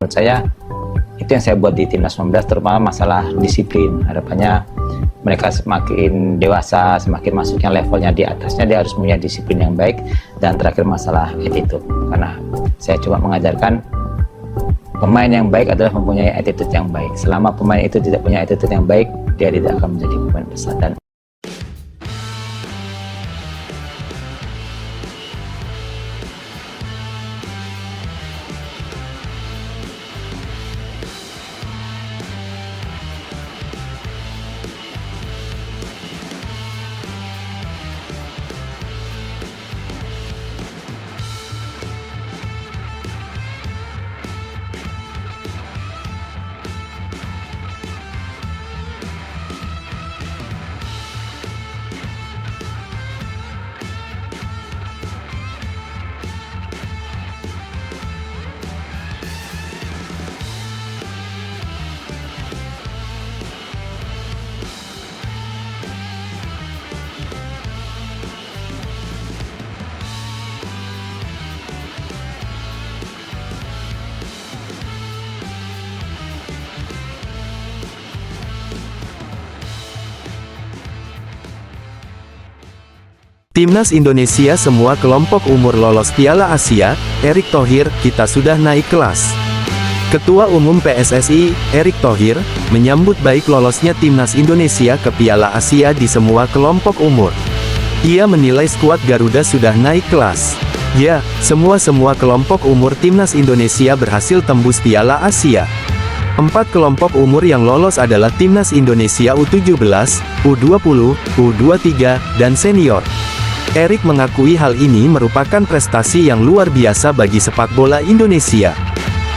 Menurut saya itu yang saya buat di Timnas 19, terutama masalah disiplin. Harapannya mereka semakin dewasa, semakin masuknya levelnya di atasnya, dia harus punya disiplin yang baik. Dan terakhir masalah attitude, karena saya coba mengajarkan pemain yang baik adalah mempunyai attitude yang baik. Selama pemain itu tidak punya attitude yang baik, dia tidak akan menjadi pemain besar. Dan Timnas Indonesia semua kelompok umur lolos Piala Asia. Erick Thohir, kita sudah naik kelas. Ketua Umum PSSI, Erick Thohir, menyambut baik lolosnya Timnas Indonesia ke Piala Asia di semua kelompok umur. Ia menilai skuad Garuda sudah naik kelas. Ya, semua kelompok umur Timnas Indonesia berhasil tembus Piala Asia. 4 kelompok umur yang lolos adalah Timnas Indonesia U17, U20, U23, dan senior. Erick mengakui hal ini merupakan prestasi yang luar biasa bagi sepak bola Indonesia.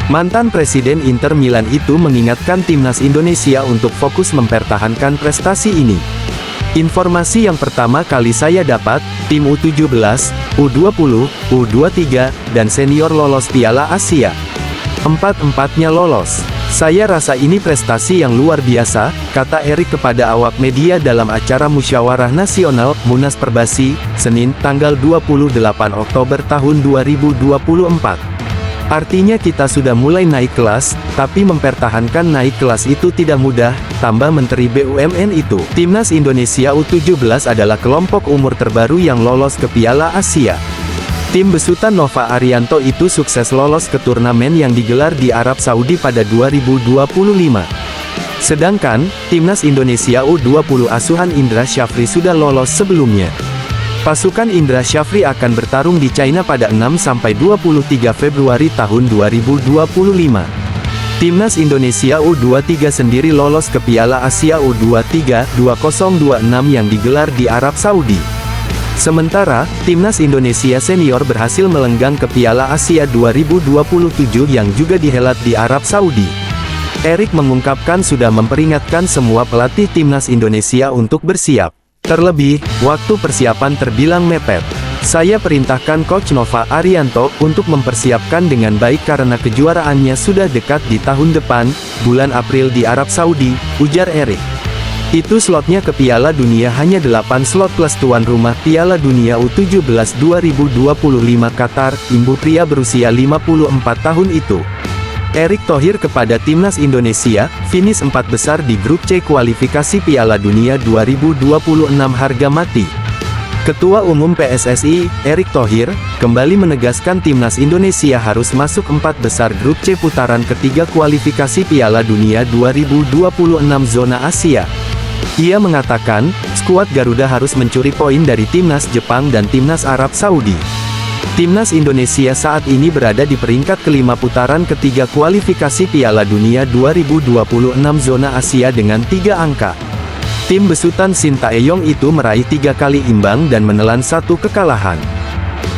Mantan Presiden Inter Milan itu mengingatkan Timnas Indonesia untuk fokus mempertahankan prestasi ini. Informasi yang pertama kali saya dapat, tim U17, U20, U23, dan senior lolos Piala Asia. Empat-empatnya lolos. Saya rasa ini prestasi yang luar biasa, kata Erick kepada awak media dalam acara Musyawarah Nasional, Munas Perbasi, Senin, tanggal 28 Oktober tahun 2024. Artinya kita sudah mulai naik kelas, tapi mempertahankan naik kelas itu tidak mudah, tambah Menteri BUMN itu. Timnas Indonesia U17 adalah kelompok umur terbaru yang lolos ke Piala Asia. Tim besutan Nova Arianto itu sukses lolos ke turnamen yang digelar di Arab Saudi pada 2025. Sedangkan, Timnas Indonesia U20 asuhan Indra Syafri sudah lolos sebelumnya. Pasukan Indra Syafri akan bertarung di China pada 6-23 Februari tahun 2025. Timnas Indonesia U23 sendiri lolos ke Piala Asia U23 2026 yang digelar di Arab Saudi. Sementara, Timnas Indonesia Senior berhasil melenggang ke Piala Asia 2027 yang juga dihelat di Arab Saudi. Erick mengungkapkan sudah memperingatkan semua pelatih Timnas Indonesia untuk bersiap. Terlebih, waktu persiapan terbilang mepet. Saya perintahkan Coach Nova Arianto untuk mempersiapkan dengan baik karena kejuaraannya sudah dekat di tahun depan, bulan April di Arab Saudi, ujar Erick. Itu slotnya ke Piala Dunia hanya 8 slot plus tuan rumah Piala Dunia U17 2025 Qatar, imbu pria berusia 54 tahun itu. Erick Thohir kepada Timnas Indonesia, finish 4 besar di grup C kualifikasi Piala Dunia 2026 harga mati. Ketua Umum PSSI, Erick Thohir, kembali menegaskan Timnas Indonesia harus masuk 4 besar grup C putaran ketiga kualifikasi Piala Dunia 2026 zona Asia. Ia mengatakan, skuad Garuda harus mencuri poin dari Timnas Jepang dan Timnas Arab Saudi. Timnas Indonesia saat ini berada di peringkat kelima putaran ketiga kualifikasi Piala Dunia 2026 zona Asia dengan 3 angka. Tim besutan Sintayong itu meraih 3 kali imbang dan menelan 1 kekalahan.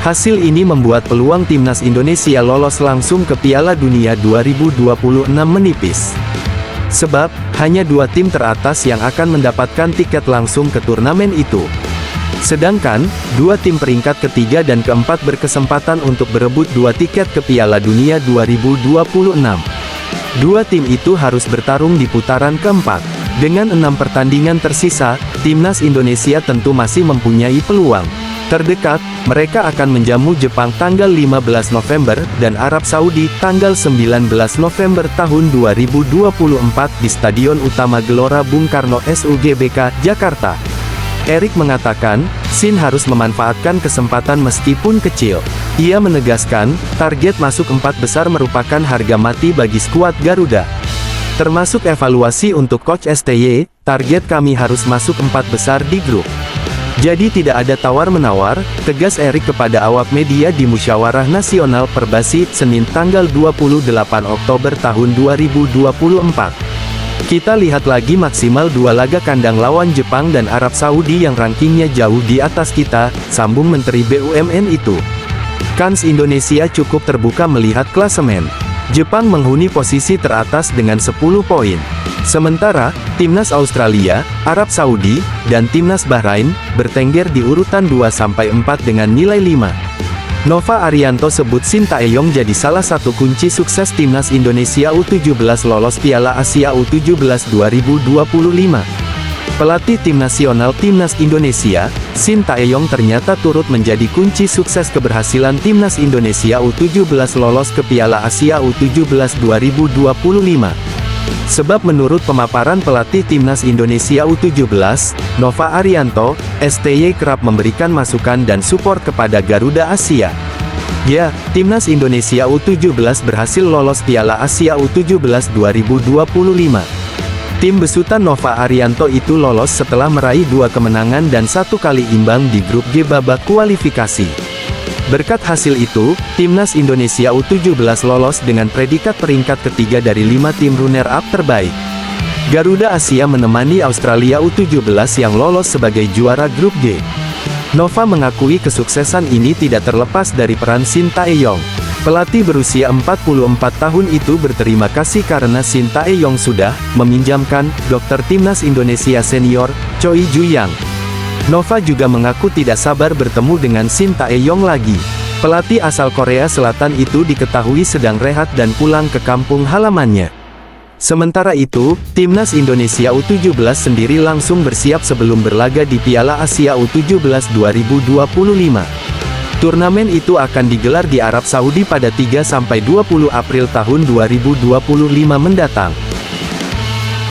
Hasil ini membuat peluang Timnas Indonesia lolos langsung ke Piala Dunia 2026 menipis. Sebab, hanya 2 tim teratas yang akan mendapatkan tiket langsung ke turnamen itu. Sedangkan, 2 tim peringkat ketiga dan keempat berkesempatan untuk berebut 2 tiket ke Piala Dunia 2026. 2 tim itu harus bertarung di putaran keempat. Dengan 6 pertandingan tersisa, Timnas Indonesia tentu masih mempunyai peluang. Terdekat, mereka akan menjamu Jepang tanggal 15 November dan Arab Saudi tanggal 19 November tahun 2024 di Stadion Utama Gelora Bung Karno SUGBK, Jakarta. Erik mengatakan, Shin harus memanfaatkan kesempatan meskipun kecil. Ia menegaskan, target masuk 4 besar merupakan harga mati bagi skuad Garuda. Termasuk evaluasi untuk Coach STY, target kami harus masuk 4 besar di grup. Jadi tidak ada tawar-menawar, tegas Erik kepada awak media di Musyawarah Nasional Perbasi, Senin tanggal 28 Oktober tahun 2024. Kita lihat lagi maksimal 2 laga kandang lawan Jepang dan Arab Saudi yang rankingnya jauh di atas kita, sambung Menteri BUMN itu. Kans Indonesia cukup terbuka melihat klasemen. Jepang menghuni posisi teratas dengan 10 poin. Sementara, Timnas Australia, Arab Saudi, dan Timnas Bahrain, bertengger di urutan 2-4 dengan nilai 5. Nova Arianto sebut Shin Tae-yong jadi salah satu kunci sukses Timnas Indonesia U17 lolos Piala Asia U17 2025. Pelatih Tim Nasional Timnas Indonesia, Shin Tae-yong ternyata turut menjadi kunci sukses keberhasilan Timnas Indonesia U17 lolos ke Piala Asia U17 2025. Sebab menurut pemaparan pelatih Timnas Indonesia U17, Nova Arianto, STY kerap memberikan masukan dan support kepada Garuda Asia. Ya, Timnas Indonesia U17 berhasil lolos Piala Asia U17 2025. Tim besutan Nova Arianto itu lolos setelah meraih 2 kemenangan dan 1 kali imbang di grup G babak kualifikasi. Berkat hasil itu, Timnas Indonesia U17 lolos dengan predikat peringkat ketiga dari 5 tim runner-up terbaik. Garuda Asia menemani Australia U17 yang lolos sebagai juara grup G. Nova mengakui kesuksesan ini tidak terlepas dari peran Shin Tae-yong. Pelatih berusia 44 tahun itu berterima kasih karena Shin Tae-yong sudah meminjamkan dokter Timnas Indonesia senior, Choi Ju-yang. Nova juga mengaku tidak sabar bertemu dengan Shin Tae-yong lagi. Pelatih asal Korea Selatan itu diketahui sedang rehat dan pulang ke kampung halamannya. Sementara itu, Timnas Indonesia U17 sendiri langsung bersiap sebelum berlaga di Piala Asia U17 2025. Turnamen itu akan digelar di Arab Saudi pada 3-20 April tahun 2025 mendatang.